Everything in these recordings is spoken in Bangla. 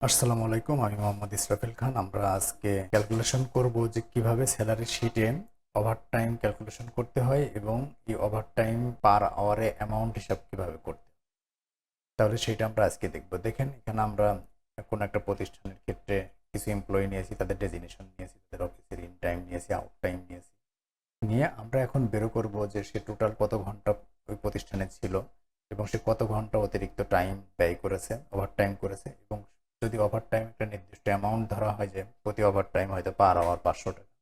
আসসালামু আলাইকুম, আমি মোহাম্মদ ইসরাফিল খান। আমরা আজকে ক্যালকুলেশন করব যে কিভাবে স্যালারি শিটে ওভারটাইম ক্যালকুলেশন করতে হয় এবং এই ওভারটাইম পার আওয়ারে অ্যামাউন্ট হিসাব কিভাবে করতে হয়। তাহলে সেটা আমরা আজকে দেখব। দেখেন, এখানে আমরা কোনো একটা প্রতিষ্ঠানের ক্ষেত্রে কিছু এমপ্লয়ি নিয়েছি, তাদের ডেজিগনেশন নিয়েছি, তাদের অফিসের ইন টাইম নিয়েছি, আউট টাইম নিয়েছি। নিয়ে আমরা এখন বের করব যে সে টোটাল কত ঘন্টা ওই প্রতিষ্ঠানে ছিল এবং সে কত ঘন্টা অতিরিক্ত টাইম ব্যয় করেছে, ওভারটাইম করেছে। এবং যদি ওভারটাইম একটা নির্দিষ্ট অ্যামাউন্ট ধরা হয় যে প্রতি ওভারটাইম হয়তো পার আওয়ার 500 টাকা,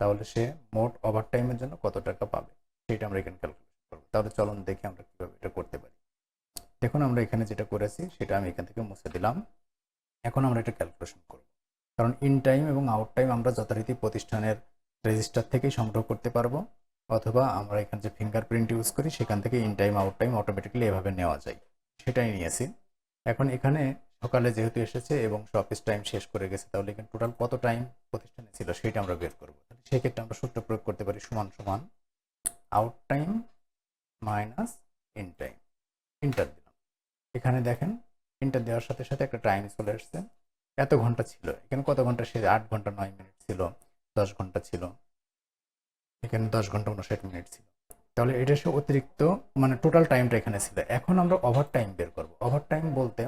তাহলে সে মোট ওভারটাইমের জন্য কত টাকা পাবে সেটা আমরা এখানে ক্যালকুলেশন করবো। তাহলে চলুন দেখি আমরা কিভাবে এটা করতে পারি। দেখুন, আমরা এখানে যেটা করেছি সেটা আমি এখান থেকে মুছে দিলাম। এখন আমরা এটা ক্যালকুলেশন করব, কারণ ইন টাইম এবং আউট টাইম আমরা যথারীতি প্রতিষ্ঠানের রেজিস্টার থেকেই সংগ্রহ করতে পারবো, অথবা আমরা এখানে যে ফিঙ্গারপ্রিন্ট ইউজ করি সেখান থেকে in time out time automatically এভাবে নেওয়া যায়, সেটাই নিয়েছি। এখন এখানে সকালে যেহেতু এসেছে এবং সে অফিস টাইম শেষ করে গেছে, তাহলে এখানে টোটাল কত টাইম প্রতিষ্ঠানে ছিল সেটা আমরা বের করবো। সেক্ষেত্রে আমরা সূত্র প্রয়োগ করতে পারি সমান সমান out time minus in time. Inter দিলাম। এখানে দেখেন, ইন্টার দেওয়ার সাথে সাথে একটা টাইম চলে আসছে। এত ঘন্টা ছিল, এখানে কত ঘন্টা সে 8 ঘন্টা 9 মিনিট ছিল, 10 ঘন্টা ছিল, এখানে 10 ঘন্টা 59 মিনিট ছিল। তাহলে এটা সে অতিরিক্ত, মানে টোটাল টাইমটা এখানে ছিল। এখন আমরা ওভার টাইম বের করবো। ওভার টাইম বলতে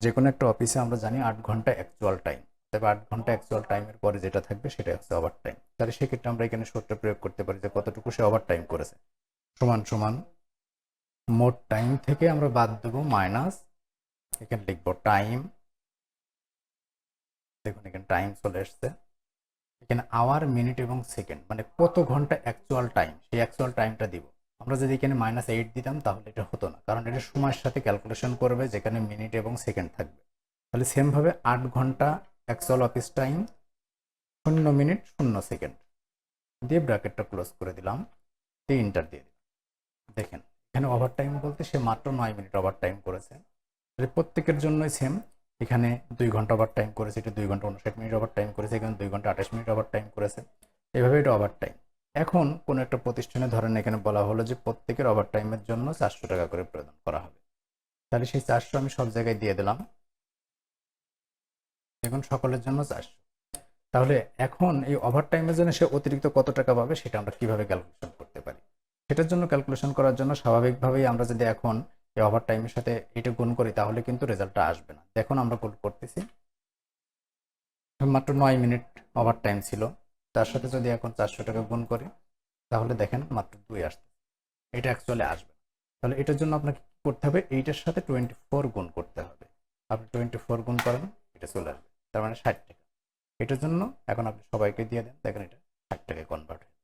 যে কোনো একটা অফিসে আমরা জানি 8 ঘন্টা অ্যাকচুয়াল টাইম, তবে 8 ঘন্টা অ্যাকচুয়াল টাইমের পরে যেটা থাকবে সেটা হচ্ছে ওভার টাইম। তাহলে সেক্ষেত্রে আমরা এখানে সূত্র প্রয়োগ করতে পারি যে কতটুকু সে ওভার টাইম করেছে, সমান সমান মোট টাইম থেকে আমরা বাদ দেবো মাইনাস, এখানে লিখবো টাইম। দেখুন এখানে টাইম চলে এসছে। এখানে আওয়ার, মিনিট এবং সেকেন্ড, মানে কত ঘন্টা অ্যাকচুয়াল টাইম, সেই অ্যাকচুয়াল টাইমটা দিব। আমরা যদি এখানে -8 দিতাম তাহলে এটা হতো না, কারণ এটা সময়ের সাথে ক্যালকুলেশন করবে যেখানে মিনিট এবং সেকেন্ড থাকবে। তাহলে সেমভাবে 8 ঘন্টা actual office time 0 minute 0 second দিয়ে ব্র্যাকেটটা ক্লোজ করে দিলাম, দিয়ে ইন্টার দিয়ে দিলাম। দেখেন, এখানে ওভার টাইম বলতে সে মাত্র 9 মিনিট ওভার টাইম করেছে। প্রত্যেকের জন্যই সেম। এখানে 2 ঘন্টা ওভার টাইম করেছে, এটা 2 ঘন্টা 59 মিনিট ওভার টাইম করেছে, এখানে 2 ঘন্টা 28 মিনিট ওভার টাইম করেছে। এভাবে এটা ওভার টাইম। এখন কোন একটা প্রতিষ্ঠানে ধরেন এখানে বলা হলো যে প্রত্যেকের ওভার টাইমের জন্য 400 টাকা করে প্রদান করা হবে। তাহলে সেই 400 আমি সব জায়গায় দিয়ে দিলাম। দেখুন, সকলের জন্য 400। তাহলে এখন এই ওভার টাইমের জন্য সে অতিরিক্ত কত টাকা পাবে সেটা আমরা কিভাবে ক্যালকুলেশন করতে পারি। সেটার জন্য ক্যালকুলেশন করার জন্য স্বাভাবিকভাবেই আমরা যদি এখন এই ওভার টাইমের সাথে এটা গুণ করি তাহলে কিন্তু রেজাল্টটা আসবে না। দেখুন আমরা গুণ করতেছি, মাত্র 9 মিনিট ওভার টাইম ছিল, তার সাথে যদি এখন 400 টাকা গুণ করি তাহলে দেখেন মাত্র 2 আসবে। এটা অ্যাকচুয়ালি আসবে। তাহলে এটার জন্য আপনাকে কি করতে হবে, এইটার সাথে 24 গুণ করতে হবে। আপনি 24 গুণ করেন, এটা চলে আসবে, তার মানে 60 টাকা। এটার জন্য এখন আপনি সবাইকে দিয়ে দেন, দেখেন এটা 60 টাকায় কনভার্ট হয়।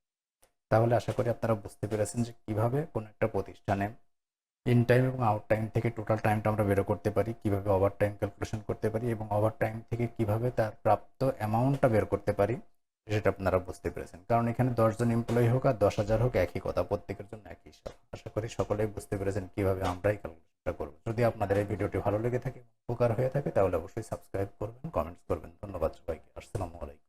তাহলে আশা করি আপনারা বুঝতে পেরেছেন যে কিভাবে কোন একটা প্রতিষ্ঠানে ইন টাইম এবং আউট টাইম থেকে টোটাল টাইমটা আমরা বের করতে পারি, কিভাবে ওভার টাইম ক্যালকুলেশন করতে পারি এবং ওভার টাইম থেকে কিভাবে তার প্রাপ্ত অ্যামাউন্টটা বের করতে পারি, সেটা আপনারা বুঝতে পেরেছেন। কারণ এখানে 10 জন এমপ্লয়ি হোক আর 10,000 হোক, একই কথা, প্রত্যেকের জন্য একই হিসাব। আশা করি সকলেই বুঝতে পেরেছেন কিভাবে আমরা এই ক্যালকুলেশনটা করবো। যদি আপনাদের এই ভিডিওটি ভালো লেগে থাকে, উপকার হয়ে থাকে, তাহলে অবশ্যই সাবস্ক্রাইব করবেন, কমেন্টস করবেন। ধন্যবাদ সবাইকে। আসসালামু আলাইকুম।